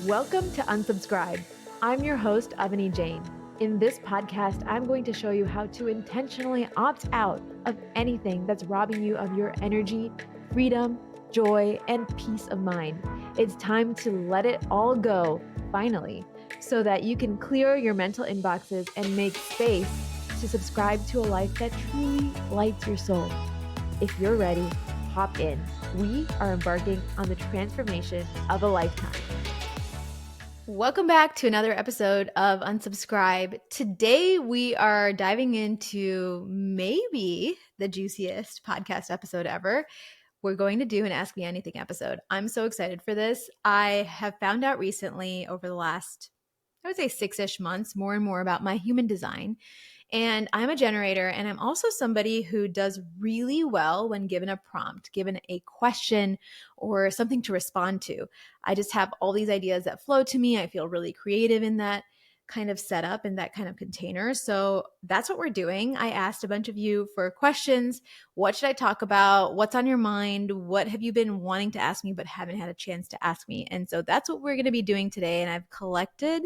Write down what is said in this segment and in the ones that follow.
Welcome to Unsubscribe. I'm your host, Avani Jain. In this podcast, I'm going to show you how to intentionally opt out of anything that's robbing you of your energy, freedom, joy, and peace of mind. It's time to let it all go, finally, so that you can clear your mental inboxes and make space to subscribe to a life that truly lights your soul. If you're ready, hop in. We are embarking on the transformation of a lifetime. Welcome back to another episode of Unsubscribe. Today we are diving into maybe the juiciest podcast episode ever. We're going to do an Ask Me Anything episode. I'm so excited for this. I have found out recently over the last, I would say 6-ish months, more and more about my human design. And I'm a generator, and I'm also somebody who does really well when given a prompt, given a question or something to respond to. I just have all these ideas that flow to me. I feel really creative in that kind of setup, in that kind of container. So that's what we're doing. I asked a bunch of you for questions. What should I talk about? What's on your mind? What have you been wanting to ask me but haven't had a chance to ask me? And so that's what we're going to be doing today. And I've collected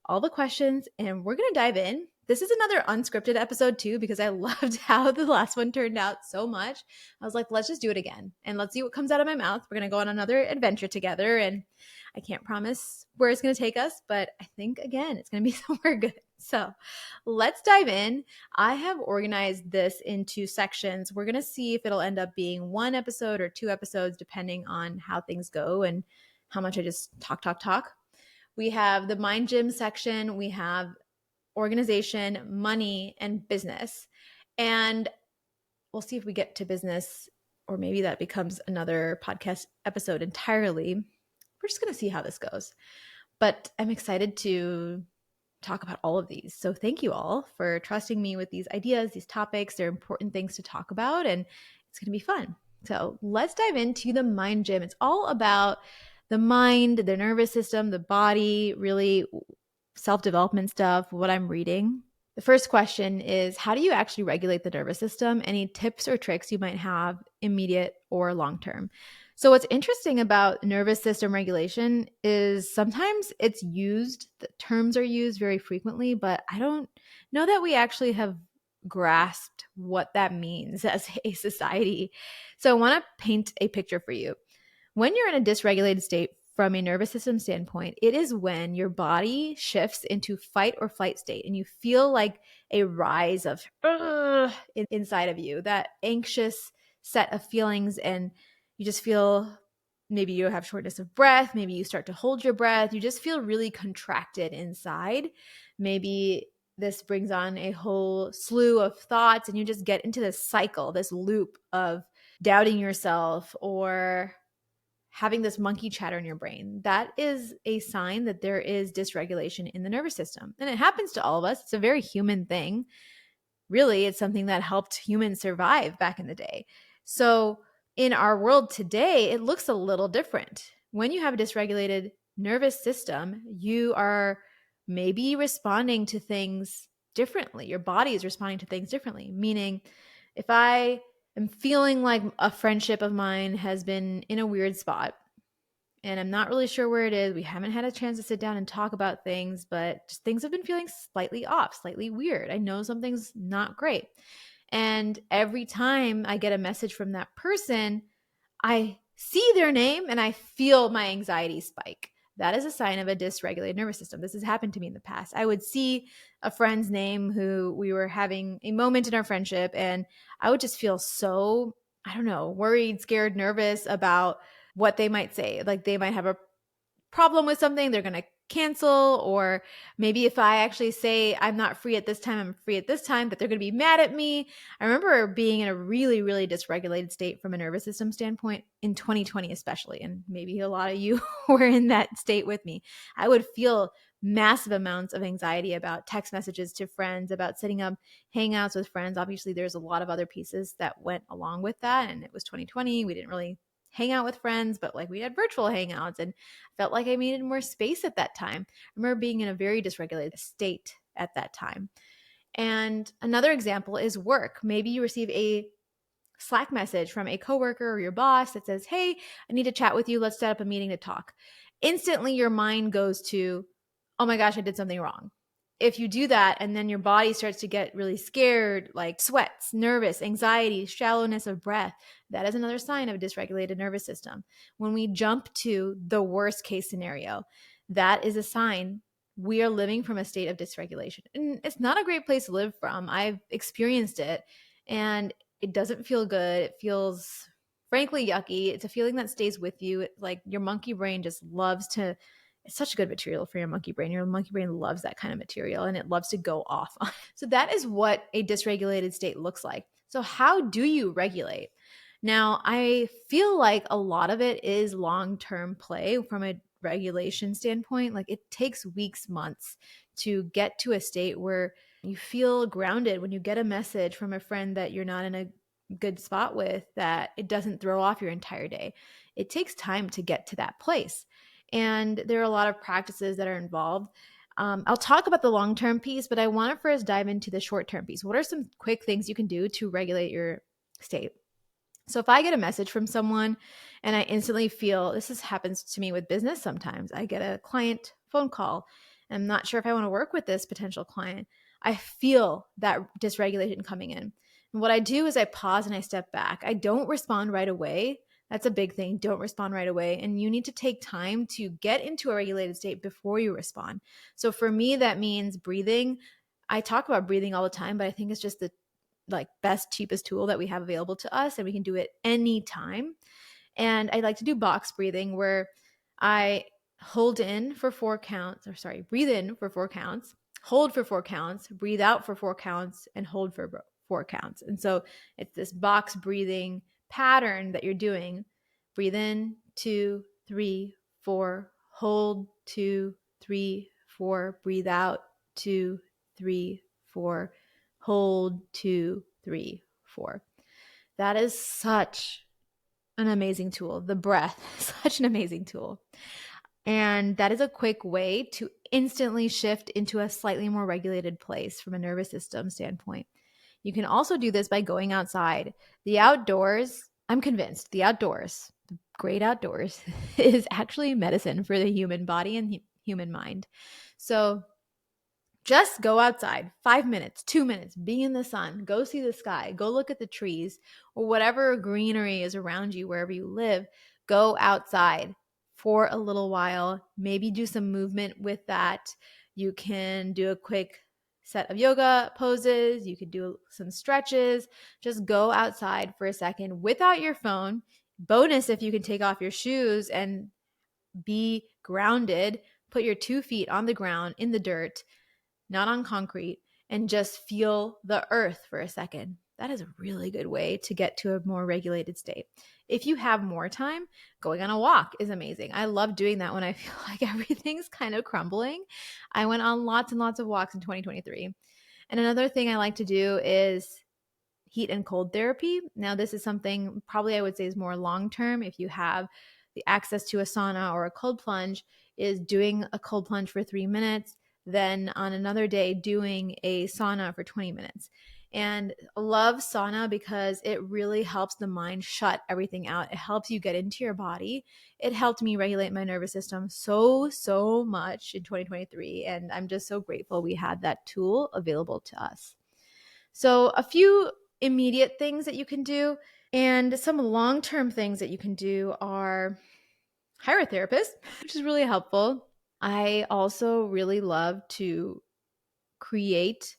all the questions and we're going to dive in. This is another unscripted episode too, because I loved how the last one turned out so much. I was like, let's just do it again and let's see what comes out of my mouth. We're going to go on another adventure together, and I can't promise where it's going to take us, but I think again, it's going to be somewhere good. So let's dive in. I have organized this into sections. We're going to see if it'll end up being one episode or 2 episodes, depending on how things go and how much I just talk. We have the mind gym section. We have organization, money, and business. And we'll see if we get to business, or maybe that becomes another podcast episode entirely. We're just going to see how this goes. But I'm excited to talk about all of these. So thank you all for trusting me with these ideas, these topics. They're important things to talk about, and it's going to be fun. So let's dive into the mind gym. It's all about the mind, the nervous system, the body, really self-development stuff, what I'm reading. The first question is, how do you actually regulate the nervous system? Any tips or tricks you might have, immediate or long-term? So what's interesting about nervous system regulation is sometimes it's used, the terms are used very frequently, but I don't know that we actually have grasped what that means as a society. So I want to paint a picture for you. When you're in a dysregulated state, from a nervous system standpoint, it is when your body shifts into fight or flight state and you feel like a rise of inside of you, that anxious set of feelings, and you just feel, maybe you have shortness of breath, maybe you start to hold your breath, you just feel really contracted inside. Maybe this brings on a whole slew of thoughts and you just get into this cycle, this loop of doubting yourself or having this monkey chatter in your brain. That is a sign that there is dysregulation in the nervous system. And it happens to all of us. It's a very human thing. Really, it's something that helped humans survive back in the day. So in our world today, it looks a little different. When you have a dysregulated nervous system, you are maybe responding to things differently. Your body is responding to things differently. Meaning, if I I'm feeling like a friendship of mine has been in a weird spot and I'm not really sure where it is. We haven't had a chance to sit down and talk about things, but just things have been feeling slightly off, slightly weird. I know something's not great. And every time I get a message from that person, I see their name and I feel my anxiety spike. That is a sign of a dysregulated nervous system. This has happened to me in the past. I would see a friend's name who we were having a moment in our friendship, and I would just feel so, I don't know, worried, scared, nervous about what they might say. Like they might have a problem with something, they're going to cancel, or maybe if I actually say I'm not free at this time, I'm free at this time, that they're going to be mad at me. I remember being in a really, really dysregulated state from a nervous system standpoint in 2020 especially, and maybe a lot of you were in that state with me. I would feel massive amounts of anxiety about text messages to friends, about setting up hangouts with friends. Obviously, there's a lot of other pieces that went along with that, and it was 2020. We didn't really hang out with friends, but like we had virtual hangouts, and felt like I needed more space at that time. I remember being in a very dysregulated state at that time. And another example is work. Maybe you receive a Slack message from a coworker or your boss that says, hey, I need to chat with you. Let's set up a meeting to talk. instantly your mind goes to, oh my gosh, I did something wrong. If you do that and then your body starts to get really scared, like sweats, nervous, anxiety, shallowness of breath, that is another sign of a dysregulated nervous system. When we jump to the worst case scenario, that is a sign we are living from a state of dysregulation. And it's not a great place to live from. I've experienced it and it doesn't feel good. It feels frankly yucky. It's a feeling that stays with you. It's like your monkey brain just loves to, it's such good material for your monkey brain. Your monkey brain loves that kind of material and it loves to go off. So that is what a dysregulated state looks like. So how do you regulate? Now, I feel like a lot of it is long-term play from a regulation standpoint. Like it takes weeks, months to get to a state where you feel grounded when you get a message from a friend that you're not in a good spot with, that it doesn't throw off your entire day. It takes time to get to that place. And there are a lot of practices that are involved. I'll talk about the long-term piece, but I want to first dive into the short-term piece. What are some quick things you can do to regulate your state? So if I get a message from someone and I instantly feel, happens to me with business sometimes. I get a client phone call and I'm not sure if I want to work with this potential client. I feel that dysregulation coming in. And what I do is I pause and I step back. I don't respond right away. That's a big thing. Don't respond right away. And you need to take time to get into a regulated state before you respond. So for me, that means breathing. I talk about breathing all the time, but I think it's just the best, cheapest tool that we have available to us, and we can do it anytime. And I like to do box breathing where I hold in for 4 counts, breathe in for 4 counts, hold for 4 counts, breathe out for 4 counts, and hold for 4 counts. And so it's this box breathing pattern that you're doing. Breathe in, 2, 3, 4, hold, 2, 3, 4, breathe out, 2, 3, 4, hold, 2, 3, 4. That is such an amazing tool. The breath, such an amazing tool. And that is a quick way to instantly shift into a slightly more regulated place from a nervous system standpoint. You can also do this by going outside. The outdoors, I'm convinced, the great outdoors, is actually medicine for the human body and human mind. So just go outside, 5 minutes, 2 minutes, be in the sun, go see the sky, go look at the trees or whatever greenery is around you, wherever you live. Go outside for a little while, maybe do some movement with that. You can do a quick set of yoga poses. You could do some stretches. Just go outside for a second without your phone. Bonus if you can take off your shoes and be grounded. Put your 2 feet on the ground in the dirt, not on concrete, and just feel the earth for a second. That is a really good way to get to a more regulated state. If you have more time, going on a walk is amazing. I love doing that when I feel like everything's kind of crumbling. I went on lots and lots of walks in 2023. And another thing I like to do is heat and cold therapy. Now, this is something probably I would say is more long-term. If you have the access to a sauna or a cold plunge, is doing a cold plunge for 3 minutes, then on another day doing a sauna for 20 minutes. And I love sauna because it really helps the mind shut everything out. It helps you get into your body. It helped me regulate my nervous system so much in 2023. And I'm just so grateful we had that tool available to us. So a few immediate things that you can do and some long-term things that you can do are hire a therapist, which is really helpful. I also really love to create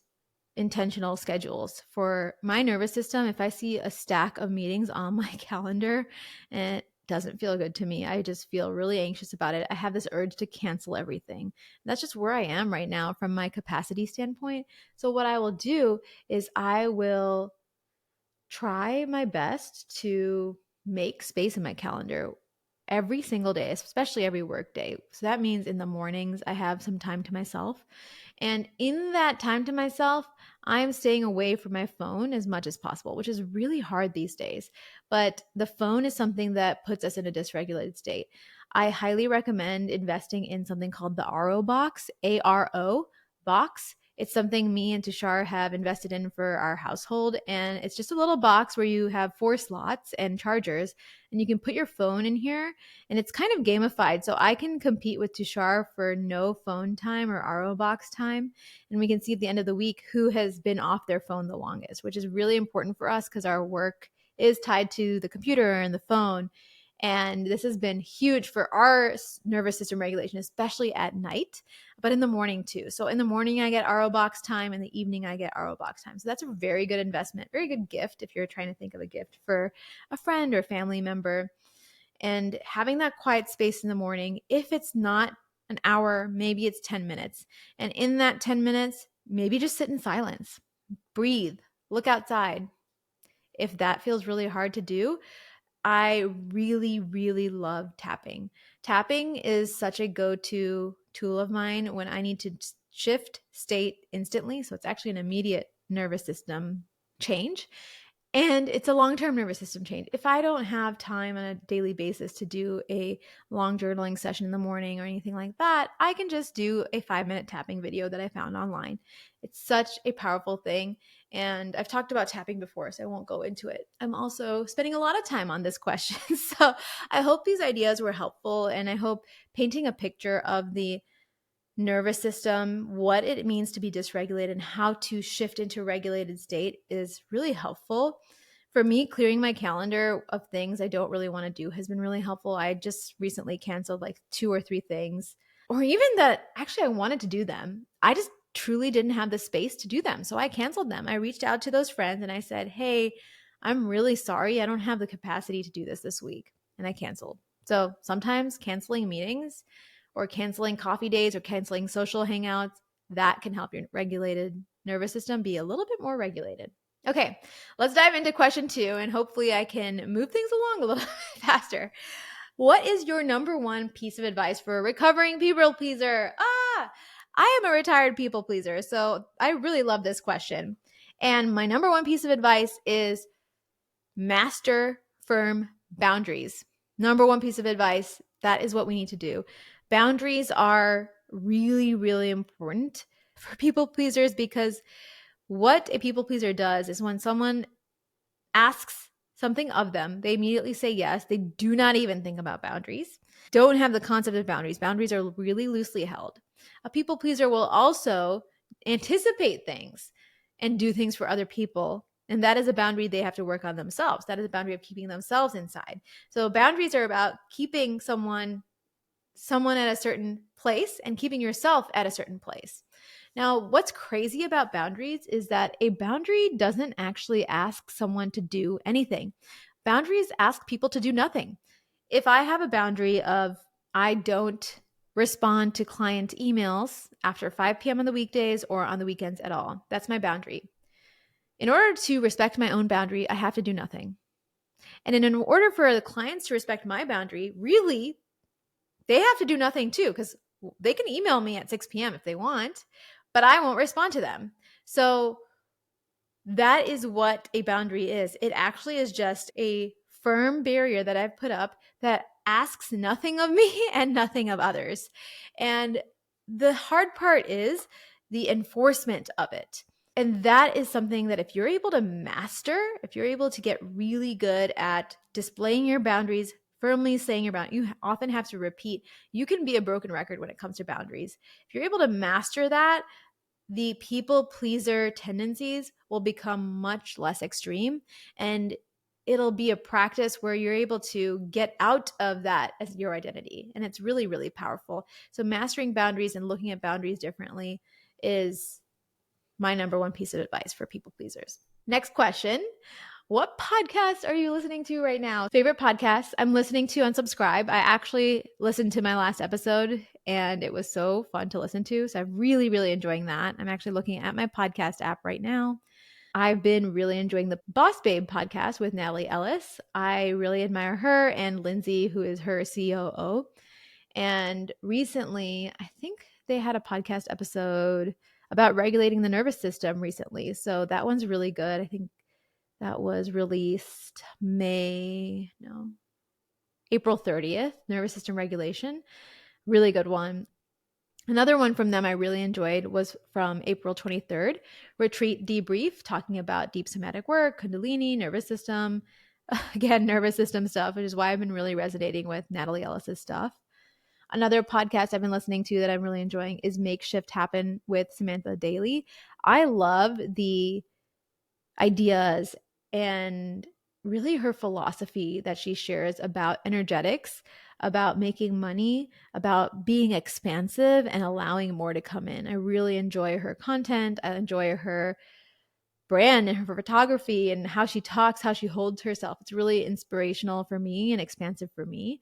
intentional schedules for my nervous system. If I see a stack of meetings on my calendar and it doesn't feel good to me, I just feel really anxious about it. I have this urge to cancel everything. That's just where I am right now from my capacity standpoint. So what I will do is I will try my best to make space in my calendar every single day, especially every work day. So that means in the mornings, I have some time to myself. And in that time to myself, I'm staying away from my phone as much as possible, which is really hard these days. But the phone is something that puts us in a dysregulated state. I highly recommend investing in something called the RO box, ARO box. It's something me and Tushar have invested in for our household. And it's just a little box where you have 4 slots and chargers, and you can put your phone in here, and it's kind of gamified. So I can compete with Tushar for no phone time or RO box time. And we can see at the end of the week who has been off their phone the longest, which is really important for us because our work is tied to the computer and the phone. And this has been huge for our nervous system regulation, especially at night, but in the morning too. So in the morning, I get RO box time. In the evening, I get RO box time. So that's a very good investment, very good gift if you're trying to think of a gift for a friend or family member. And having that quiet space in the morning, if it's not an hour, maybe it's 10 minutes. And in that 10 minutes, maybe just sit in silence, breathe, look outside. If that feels really hard to do, I really, really love tapping. Tapping is such a go-to tool of mine when I need to shift state instantly. So it's actually an immediate nervous system change. And it's a long-term nervous system change. If I don't have time on a daily basis to do a long journaling session in the morning or anything like that, I can just do a 5-minute tapping video that I found online. It's such a powerful thing. And I've talked about tapping before, so I won't go into it. I'm also spending a lot of time on this question. So I hope these ideas were helpful, and I hope painting a picture of the nervous system, what it means to be dysregulated, and how to shift into regulated state is really helpful. For me, clearing my calendar of things I don't really want to do has been really helpful. I just recently canceled like 2 or 3 things, or even that actually I wanted to do them. I just truly didn't have the space to do them. So I canceled them. I reached out to those friends and I said, hey, I'm really sorry. I don't have the capacity to do this week. And I canceled. So sometimes canceling meetings or canceling coffee days or canceling social hangouts, that can help your regulated nervous system be a little bit more regulated. Okay, let's dive into question 2, and hopefully I can move things along a little bit faster. What is your number one piece of advice for a recovering people pleaser? I am a retired people pleaser, so I really love this question. And my number one piece of advice is master firm boundaries. Number one piece of advice, that is what we need to do. Boundaries are really, really important for people pleasers, because what a people pleaser does is when someone asks something of them, they immediately say yes. They do not even think about boundaries, don't have the concept of boundaries. Boundaries are really loosely held. A people pleaser will also anticipate things and do things for other people. And that is a boundary they have to work on themselves. That is a boundary of keeping themselves inside. So boundaries are about keeping someone at a certain place and keeping yourself at a certain place. Now, what's crazy about boundaries is that a boundary doesn't actually ask someone to do anything. Boundaries ask people to do nothing. If I have a boundary of I don't respond to client emails after 5 p.m. on the weekdays or on the weekends at all, that's my boundary. In order to respect my own boundary, I have to do nothing. And in order for the clients to respect my boundary, really, they have to do nothing too, because they can email me at 6 p.m. if they want, but I won't respond to them. So that is what a boundary is. It actually is just a firm barrier that I've put up that asks nothing of me and nothing of others. And the hard part is the enforcement of it. And that is something that if you're able to master, if you're able to get really good at displaying your boundaries, firmly saying your boundaries, you often have to repeat. You can be a broken record when it comes to boundaries. If you're able to master that, the people pleaser tendencies will become much less extreme, and it'll be a practice where you're able to get out of that as your identity. And it's really, really powerful. So mastering boundaries and looking at boundaries differently is my number one piece of advice for people pleasers. Next question. What podcast are you listening to right now? Favorite podcast I'm listening to on Subscribe. I actually listened to my last episode and it was so fun to listen to. So I'm really, really enjoying that. I'm actually looking at my podcast app right now. I've been really enjoying the Boss Babe podcast with Natalie Ellis. I really admire her and Lindsay, who is her COO. And recently, I think they had a podcast episode about regulating the nervous system recently. So that one's really good. I think that was released April 30th, nervous system regulation. Really good one. Another one from them I really enjoyed was from April 23rd, Retreat Debrief, talking about deep somatic work, Kundalini, nervous system. Again, nervous system stuff, which is why I've been really resonating with Natalie Ellis's stuff. Another podcast I've been listening to that I'm really enjoying is Make Shift Happen with Samantha Daly. I love the ideas and really her philosophy that she shares about energetics, about making money, about being expansive and allowing more to come in. I really enjoy her content. I enjoy her brand and her photography and how she talks, how she holds herself. It's really inspirational for me and expansive for me.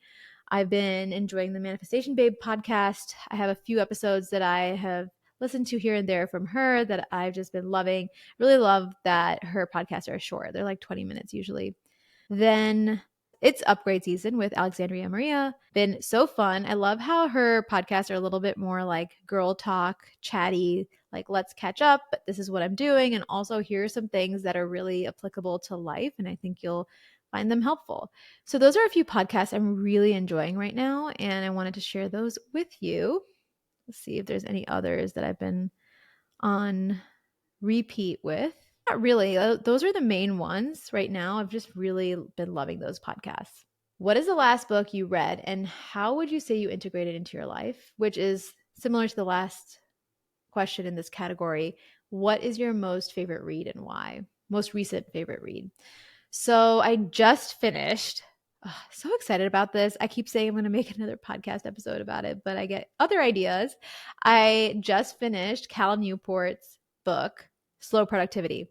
I've been enjoying the Manifestation Babe podcast. I have a few episodes that I have listened to here and there from her that I've just been loving. Really love that her podcasts are short. They're like 20 minutes usually. Then it's upgrade season with Alexandria Maria. Been so fun. I love how her podcasts are a little bit more like girl talk, chatty, like let's catch up, but this is what I'm doing. And also here are some things that are really applicable to life. And I think you'll find them helpful. So those are a few podcasts I'm really enjoying right now. And I wanted to share those with you. Let's see if there's any others that I've been on repeat with. Not really. Those are the main ones right now. I've just really been loving those podcasts. What is the last book you read and how would you say you integrated into your life? Which is similar to the last question in this category. What is your most favorite read and why? Most recent favorite read. So I just finished. So excited about this. I keep saying I'm going to make another podcast episode about it, but I get other ideas. I just finished Cal Newport's book, Slow Productivity.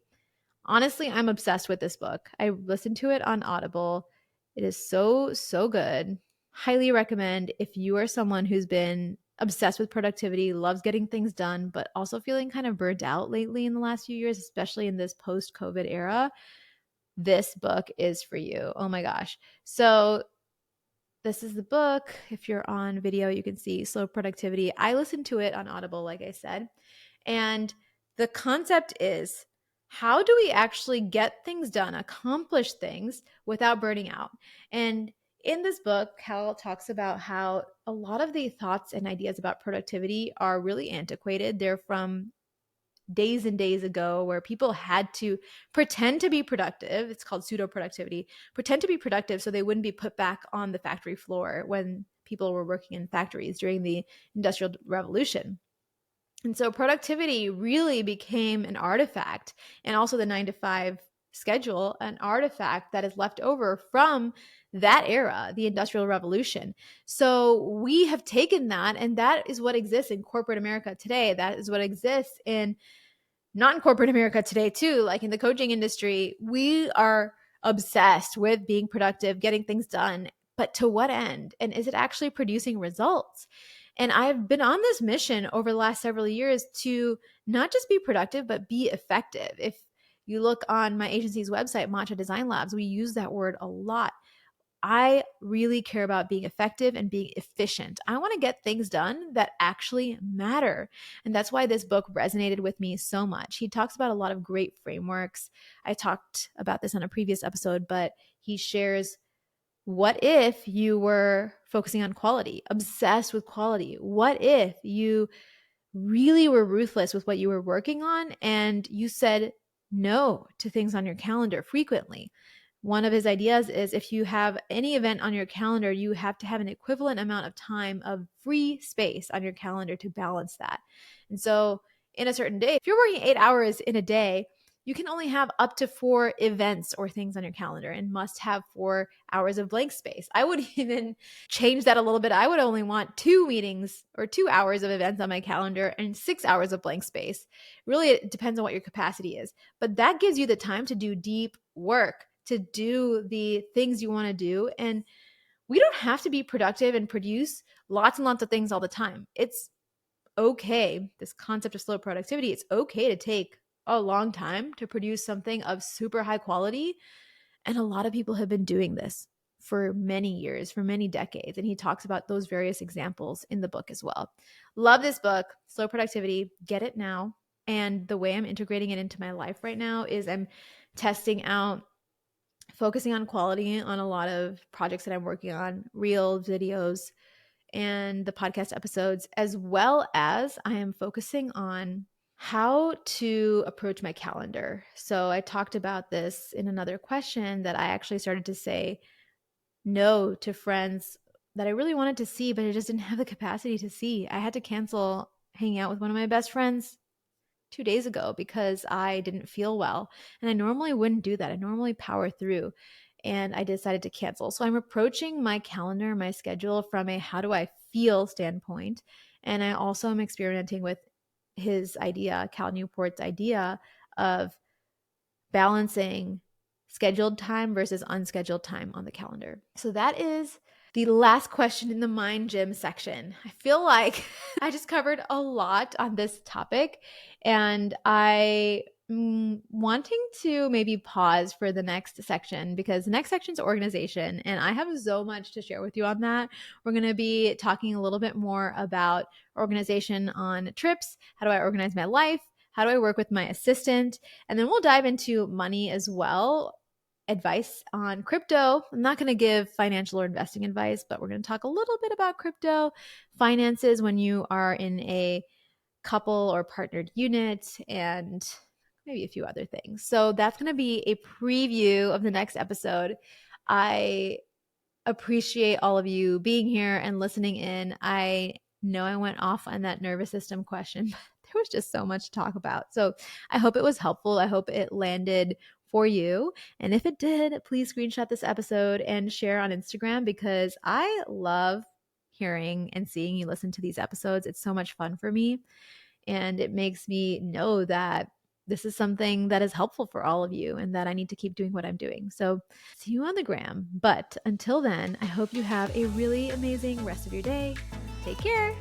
Honestly, I'm obsessed with this book. I listened to it on Audible. It is so, so good. Highly recommend if you are someone who's been obsessed with productivity, loves getting things done, but also feeling kind of burnt out lately in the last few years, especially in this post-COVID era. This book is for you. Oh my gosh. So this is the book. If you're on video, you can see Slow Productivity. I listened to it on Audible, like I said. And the concept is, how do we actually get things done, accomplish things without burning out? And in this book, Cal talks about how a lot of the thoughts and ideas about productivity are really antiquated. They're from days and days ago where people had to pretend to be productive. It's called pseudo productivity. Pretend to be productive so they wouldn't be put back on the factory floor when people were working in factories during the Industrial Revolution. And so productivity really became an artifact, and also the 9 to 5 schedule, an artifact that is left over from that era, the Industrial Revolution. So we have taken that, and that is what exists in corporate America today. That is what exists in not in corporate America today too. Like in the coaching industry, we are obsessed with being productive, getting things done, but to what end? And is it actually producing results? And I've been on this mission over the last several years to not just be productive, but be effective. If you look on my agency's website, Matcha Design Labs, we use that word a lot. I really care about being effective and being efficient. I want to get things done that actually matter. And that's why this book resonated with me so much. He talks about a lot of great frameworks. I talked about this on a previous episode, but he shares, what if you were focusing on quality, obsessed with quality? What if you really were ruthless with what you were working on and you said no to things on your calendar frequently? One of his ideas is, if you have any event on your calendar, you have to have an equivalent amount of time of free space on your calendar to balance that. And so in a certain day, if you're working 8 hours in a day, you can only have up to 4 events or things on your calendar and must have 4 hours of blank space. I would even change that a little bit. I would only want 2 meetings or 2 hours of events on my calendar and 6 hours of blank space. Really, it depends on what your capacity is. But that gives you the time to do deep work, to do the things you want to do. And we don't have to be productive and produce lots and lots of things all the time. It's okay. This concept of slow productivity, it's okay to take a long time to produce something of super high quality. And a lot of people have been doing this for many years, for many decades. And he talks about those various examples in the book as well. Love this book, Slow Productivity. Get it now. And the way I'm integrating it into my life right now is I'm testing out focusing on quality on a lot of projects that I'm working on, reels, videos, and the podcast episodes, as well as I am focusing on how to approach my calendar. So I talked about this in another question that I actually started to say no to friends that I really wanted to see, but I just didn't have the capacity to see. I had to cancel hanging out with one of my best friends 2 days ago because I didn't feel well. And I normally wouldn't do that. I normally power through. And I decided to cancel. So I'm approaching my calendar, my schedule from a how do I feel standpoint. And I also am experimenting with his idea, Cal Newport's idea of balancing scheduled time versus unscheduled time on the calendar. So that is the last question in the mind gym section. I feel like I just covered a lot on this topic, and I wanting to maybe pause for the next section because the next section is organization, and I have so much to share with you on that. We're going to be talking a little bit more about organization on trips. How do I organize my life? How do I work with my assistant? And then we'll dive into money as well, advice on crypto. I'm not going to give financial or investing advice, but we're going to talk a little bit about crypto, finances when you are in a couple or partnered unit, and maybe a few other things. So that's going to be a preview of the next episode. I appreciate all of you being here and listening in. I know I went off on that nervous system question, but there was just so much to talk about. So I hope it was helpful. I hope it landed for you. And if it did, please screenshot this episode and share on Instagram because I love hearing and seeing you listen to these episodes. It's so much fun for me. And it makes me know that this is something that is helpful for all of you and that I need to keep doing what I'm doing. So see you on the gram. But until then, I hope you have a really amazing rest of your day. Take care.